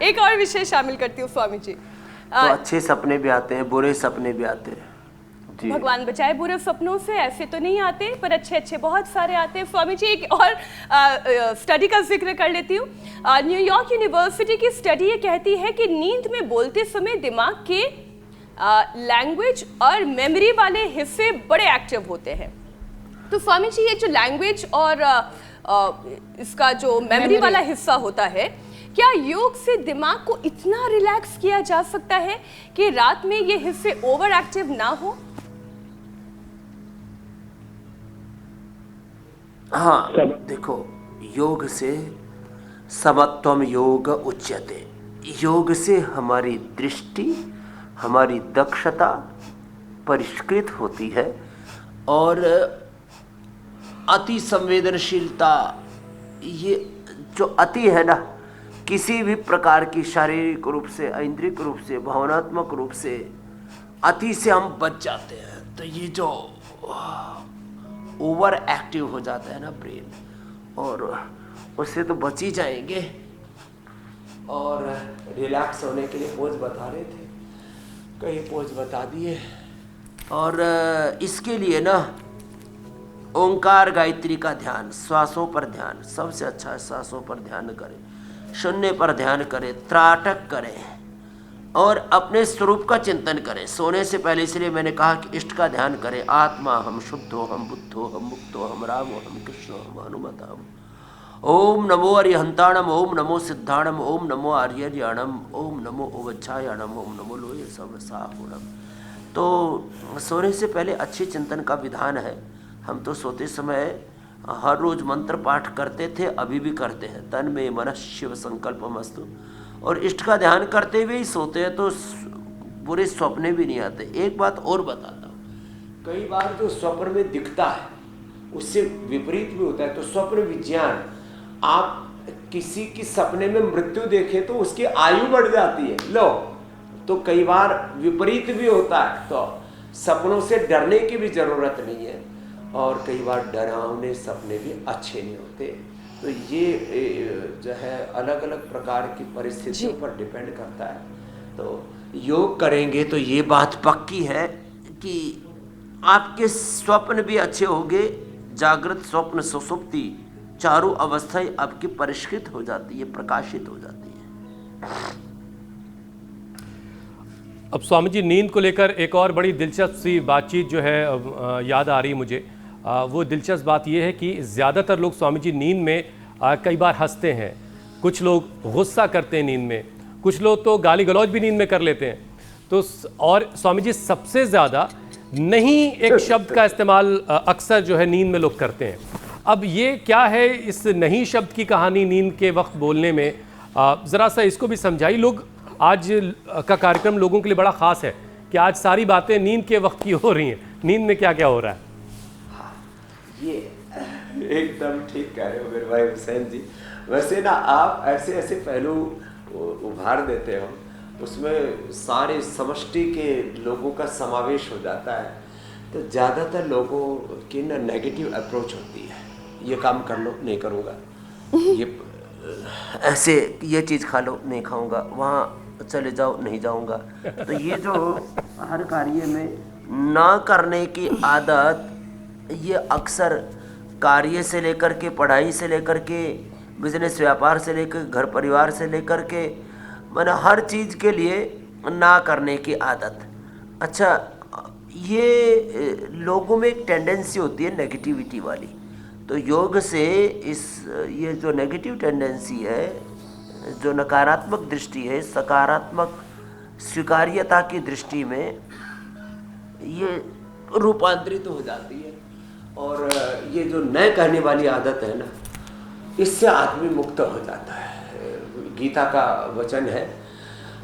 एक और विषय शामिल करती हूँ स्वामी जी। तो अच्छे सपने भी आते हैं, बुरे सपने भी आते हैं जी। भगवान बचाए बुरे सपनों से, ऐसे तो नहीं आते पर अच्छे अच्छे बहुत सारे आते हैं। स्वामी जी एक और स्टडी का जिक्र कर लेती हूँ। न्यूयॉर्क यूनिवर्सिटी की स्टडी ये कहती है कि नींद में बोलते समय दिमाग के लैंग्वेज और मेमोरी वाले हिस्से बड़े एक्टिव होते हैं। तो स्वामी जी ये जो लैंग्वेज और इसका जो मेमोरी वाला हिस्सा होता है, क्या योग से दिमाग को इतना रिलैक्स किया जा सकता है कि रात में ये हिस्से ओवर एक्टिव ना हो? हाँ देखो, योग से समत्वम योग उच्यते। योग से हमारी दृष्टि, हमारी दक्षता परिष्कृत होती है और अति संवेदनशीलता, ये जो अति है ना, किसी भी प्रकार की शारीरिक रूप से, ऐन्द्रिक रूप से, भावनात्मक रूप से अति से हम बच जाते हैं। तो ये जो ओवर एक्टिव हो जाता है ना ब्रेन, और उससे तो बच ही जाएंगे। और रिलैक्स होने के लिए पोज बता रहे थे, कई पोज बता दिए। और इसके लिए ना ओंकार गायत्री का ध्यान, श्वासों पर ध्यान सबसे अच्छा है। श्वासों पर ध्यान करें, शून्य पर ध्यान करें, त्राटक करें और अपने स्वरूप का चिंतन करें। सोने से पहले इसलिए मैंने कहा कि इष्ट का ध्यान करें। आत्मा हम शुद्धो, हम बुद्धो, हम मुक्तो, हम रामो, हम कृष्णो, हम हनुमत, हम ओम नमो अरिहंताणम, ओम नमो सिद्धाणम, ओम नमो आर्यर्याणम, ओम नमो ओवच्छायाणम, ओम नमो लोये सर्वसाहुणम। तो सोने से पहले अच्छे चिंतन का विधान है। हम तो सोते समय हर रोज मंत्र पाठ करते थे, अभी भी करते हैं। तन में मन शिव संकल्पमस्तु। और इष्ट का ध्यान करते हुए ही सोते हैं तो बुरे स्वप्ने भी नहीं आते। एक बात और बताता हूँ, कई बार जो स्वप्न में दिखता है उससे विपरीत भी होता है। तो स्वप्न विज्ञान, आप किसी की सपने में मृत्यु देखें तो उसकी आयु बढ़ जाती है, लो, तो कई बार विपरीत भी होता है। तो सपनों से डरने की भी जरूरत नहीं है। और कई बार डरावने सपने भी अच्छे नहीं होते। तो ये जो है अलग अलग प्रकार की परिस्थितियों पर डिपेंड करता है। तो योग करेंगे तो ये बात पक्की है कि आपके स्वप्न भी अच्छे होंगे। जागृत, स्वप्न, सुषुप्ति चारों अवस्थाएं आपकी परिष्कृत हो जाती है, प्रकाशित हो जाती है। अब स्वामी जी नींद को लेकर एक और बड़ी दिलचस्प सी बातचीत जो है याद आ रही है मुझे। वो दिलचस्प बात यह है कि ज़्यादातर लोग स्वामी जी नींद में कई बार हंसते हैं, कुछ लोग गुस्सा करते हैं नींद में, कुछ लोग तो गाली गलौज भी नींद में कर लेते हैं। तो और स्वामी जी सबसे ज़्यादा नहीं एक शब्द का इस्तेमाल अक्सर जो है नींद में लोग करते हैं। अब ये क्या है इस नहीं शब्द की कहानी नींद के वक्त बोलने में? ज़रा सा इसको भी समझाइए। लोग आज का कार्यक्रम लोगों के लिए बड़ा ख़ास है कि आज सारी बातें नींद के वक्त की हो रही हैं। नींद में क्या क्या हो रहा है? हाँ, ये एकदम ठीक कह रहे हो मेरे भाई हुसैन जी। वैसे ना आप ऐसे ऐसे पहलू उभार देते हो, उसमें सारे समष्टि के लोगों का समावेश हो जाता है। तो ज़्यादातर लोगों की ना नेगेटिव अप्रोच होती है, ये काम कर लो, नहीं करूँगा, ये ऐसे ये चीज़ खा लो, नहीं खाऊंगा, वहाँ चले जाओ, नहीं जाऊंगा। तो ये जो हर कार्य में ना करने की आदत, ये अक्सर कार्य से लेकर के, पढ़ाई से लेकर के, बिजनेस व्यापार से लेकर, घर परिवार से लेकर के, मैंने हर चीज़ के लिए ना करने की आदत। अच्छा, ये लोगों में एक टेंडेंसी होती है नेगेटिविटी वाली। तो योग से ये जो नेगेटिव टेंडेंसी है, जो नकारात्मक दृष्टि है, सकारात्मक स्वीकार्यता की दृष्टि में ये रूपांतरित हो जाती है। और ये जो न कहने वाली आदत है ना, इससे आदमी मुक्त हो जाता है। गीता का वचन है,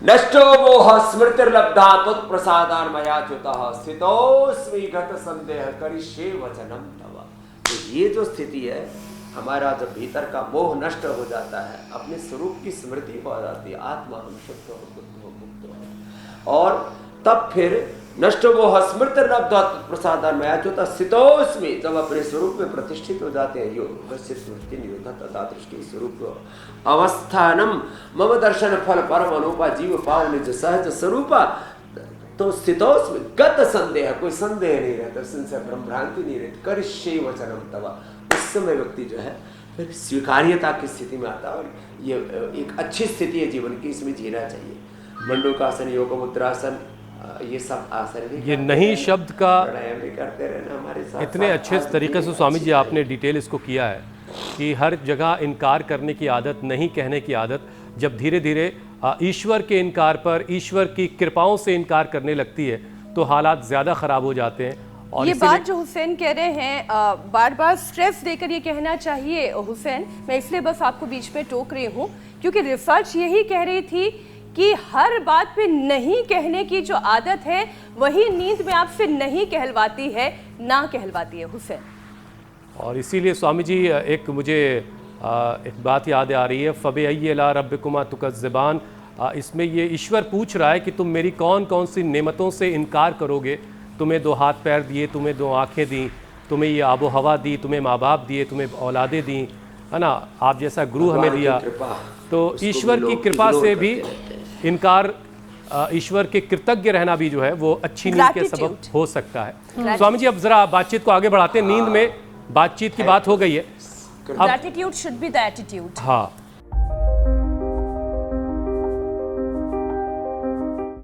नष्टो मोह स्मृतिर्लब्धा त्वत्प्रसादान् मया च्युतः स्थितोऽस्मि गत संदेह करिष्ये वचनं तव। तो ये जो स्थिति है, हमारा जब भीतर का मोह नष्ट हो जाता है, अपने स्वरूप की स्मृति हो जाती है, आत्मा हम शुद्ध हो, बुद्ध हो, मुक्त हो, और तब फिर नष्ट वो स्मृत प्रसादन में जो स्थितोस्मि, जब अपने स्वरूप में प्रतिष्ठित हो जाते हैं, योग स्मृति निरोध तादृश के स्वरूप अवस्थानम मम दर्शन फल परम अनुपा जीव पाव निज सहज स्वरूपा, तो स्थितोस्मि गत संदेह, कोई संदेह नहीं रहता, संशय भ्रम भ्रांति नहीं रहती, करिष्ये वचनम तवा, उस समय व्यक्ति जो है फिर स्वीकार्यता की स्थिति में आता है। और ये एक अच्छी स्थिति है जीवन की, इसमें जीना चाहिए। मंडूकासन, योग मुद्रासन, ये सब आसन भी, ये नहीं शब्द का प्राणायाम भी करते रहना हमारे साथ। इतने अच्छे तरीके से स्वामी जी आपने डिटेल इसको किया है कि हर जगह इनकार करने की आदत, नहीं कहने की आदत, जब धीरे धीरे ईश्वर के इनकार पर, ईश्वर की कृपाओं से इनकार करने लगती है तो हालात ज़्यादा ख़राब हो जाते हैं। और ये बात जो हुसैन कह रहे हैं, बार बार स्ट्रेस देकर ये कहना चाहिए हुसैन, मैं इसलिए बस आपको बीच में टोक रही हूँ क्योंकि रिसर्च यही कह रही थी कि हर बात पे नहीं कहने की जो आदत है वही नींद में आपसे नहीं कहलवाती है, ना कहलवाती है हुसैन। और इसीलिए स्वामी जी एक मुझे एक बात याद आ रही है, फ़बे अय्यला रब्बिकुमा तुकज़्ज़िबान, इसमें ये ईश्वर पूछ रहा है कि तुम मेरी कौन कौन सी नेमतों से इनकार करोगे। तुम्हें 2 हाथ पैर दिए, तुम्हें 2 आँखें दी, तुम्हें ये आबो हवा दी, तुम्हें माँ बाप दिए, तुम्हें औलादें दी, है ना, आप जैसा गुरु हमें दिया। तो ईश्वर की कृपा से भी इनकार, ईश्वर के कृतज्ञ रहना भी जो है वो अच्छी नींद के सबब हो सकता है। स्वामी जी अब जरा बातचीत को आगे बढ़ाते हैं। नींद में बातचीत की बात हो गई है, Gratitude should be the attitude. हाँ,